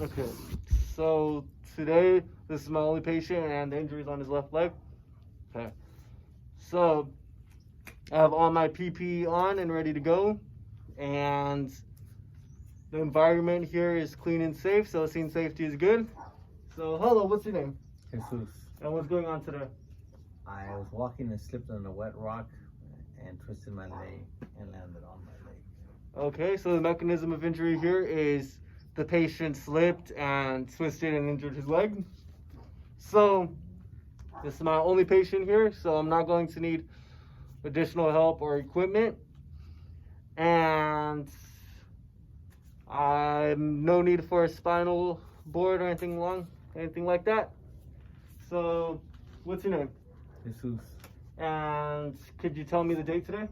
Okay, so today this is my only patient and the injury is on his left leg. Okay, so I have all my PPE on and ready to go, and the environment here is clean and safe, so scene safety is good. So hello, what's your name? Jesus. And what's going on today? I was walking and slipped on a wet rock and twisted my leg and landed on my leg. Okay, so the mechanism of injury here is the patient slipped and twisted and injured his leg. So this is my only patient here, so I'm not going to need additional help or equipment. And I'm no need for a spinal board or anything like that. So what's your name? Jesus. And could you tell me the date today?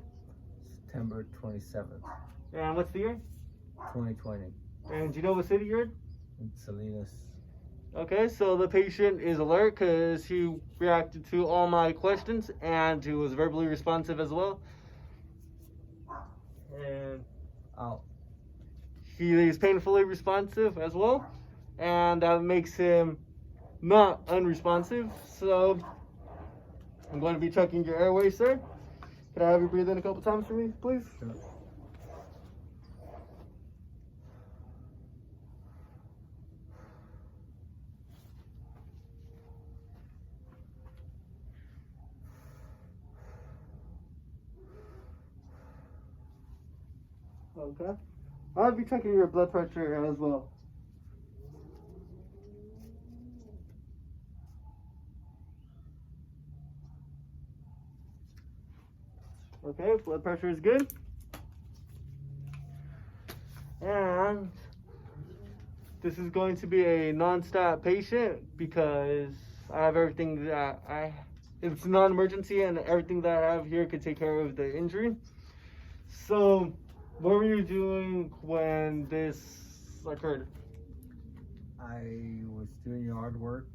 September 27th, And what's the year? 2020. And do you know what city you're in? In Salinas. Okay, so the patient is alert because he reacted to all my questions and he was verbally responsive as well. And Oh, he is painfully responsive as well. And that makes him not unresponsive. So I'm going to be checking your airway, sir. Could I have you breathe in a couple times for me, please? sure. Okay. I'll be checking your blood pressure as well. Okay, blood pressure is good. And this is going to be a non-stop patient because I have everything that it's non-emergency and everything that I have here could take care of the injury. So, what were you doing when this occurred? I was doing yard work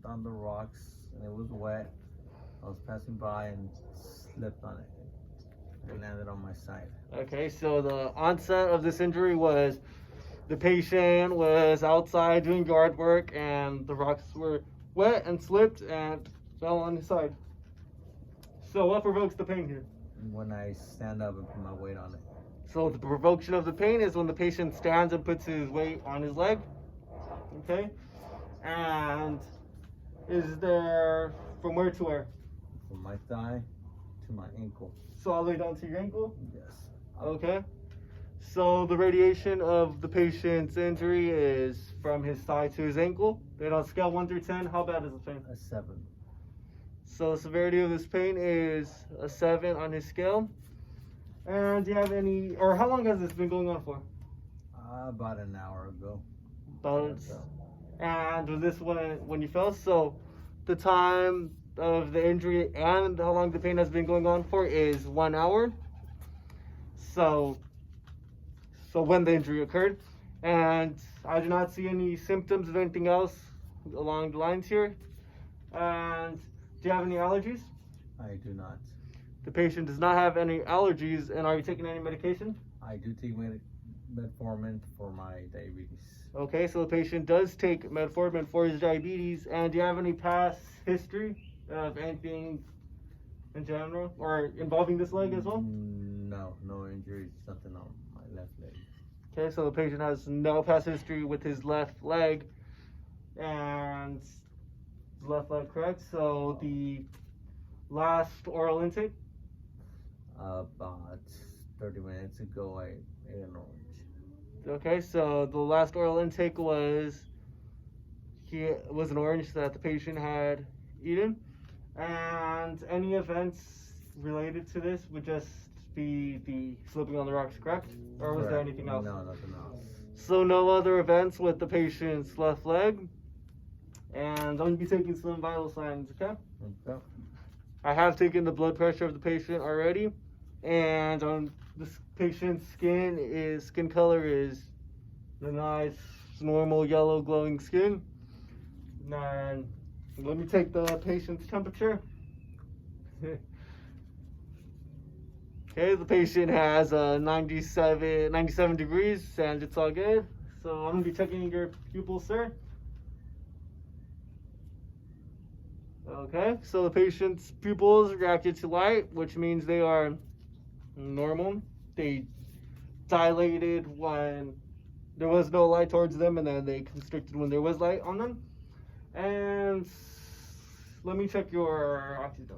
on the rocks and it was wet. I was passing by and slipped on it and landed on my side. Okay, so the onset of this injury was the patient was outside doing yard work and the rocks were wet and slipped and fell on his side. So what provokes the pain here? When I stand up and put my weight on it. So the provocation of the pain is when the patient stands and puts his weight on his leg. Okay? And is there from where to where? From my thigh to my ankle. So all the way down to your ankle? Yes. Okay. So the radiation of the patient's injury is from his thigh to his ankle. And on a scale 1 through 10, how bad is the pain? A 7. So the severity of this pain is a 7 on his scale. And do you have any, or how long has this been going on for? About an hour ago. And was this when you fell? So the time of the injury and how long the pain has been going on for is 1 hour. So when the injury occurred. And I do not see any symptoms of anything else along the lines here. And do you have any allergies? I do not. The patient does not have any allergies, and are you taking any medication? I do take metformin for my diabetes. Okay, so the patient does take metformin for his diabetes, and do you have any past history of anything in general, or involving this leg as well? No injuries, nothing on my left leg. Okay, so the patient has no past history with his left leg, and left leg, correct? So the last oral intake? About 30 minutes ago, I ate an orange. Okay, so the last oral intake was an orange that the patient had eaten, and any events related to this would just be the slipping on the rocks, correct? Or was there anything else? No, nothing else. So no other events with the patient's left leg, and I'm going to be taking some vital signs, okay? Okay. I have taken the blood pressure of the patient already, and on this patient's skin color is the nice normal yellow glowing skin. And let me take the patient's temperature. Okay, the patient has 97 degrees and it's all good. So I'm gonna be checking your pupils, sir. Okay, so the patient's pupils reacted to light, which means they are normal. They dilated when there was no light towards them, and then they constricted when there was light on them. And let me check your oxygen,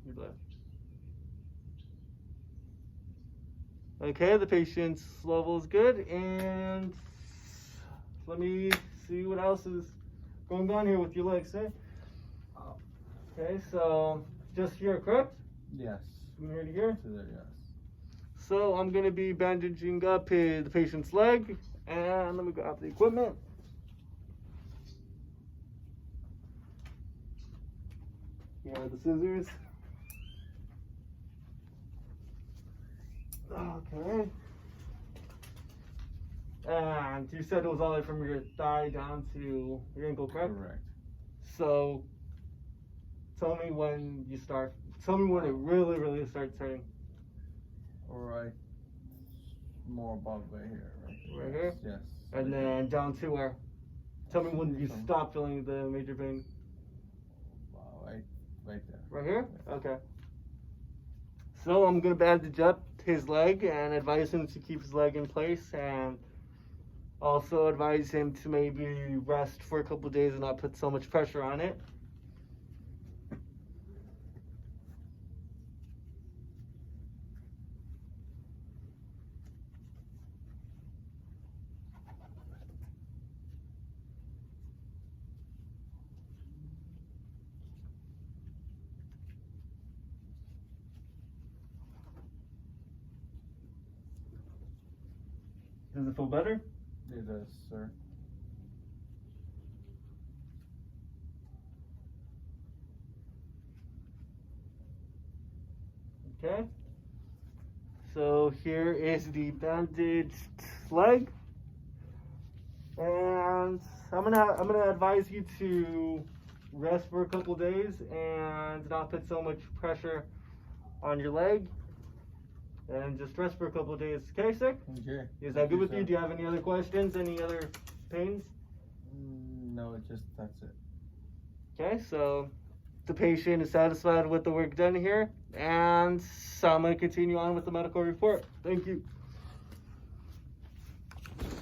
your blood. Okay, the patient's level is good, and let me see what else is going on here with your legs, sir. Okay, so just here, correct? Yes. From here to here. To there, yes. So I'm gonna be bandaging up the patient's leg, and let me grab the equipment. Here are the scissors. Okay. And you said it was all the way from your thigh down to your ankle, correct? Correct. So tell me when it really starts hurting. Alright. More above right here, right? Right here? Yes. And then down to where? Tell me when you stop feeling the major pain. Wow, right there. Right here? Okay. So I'm gonna bandage up his leg and advise him to keep his leg in place, and also advise him to maybe rest for a couple of days and not put so much pressure on it. Does it feel better? It does, sir. Okay. So here is the bandaged leg, and I'm gonna advise you to rest for a couple days and not put so much pressure on your leg, and just rest for a couple of days. Okay, sir? Okay. Is that good with you? Do you have any other questions? Any other pains? No, that's it. Okay, so the patient is satisfied with the work done here, and so I'm going to continue on with the medical report. Thank you.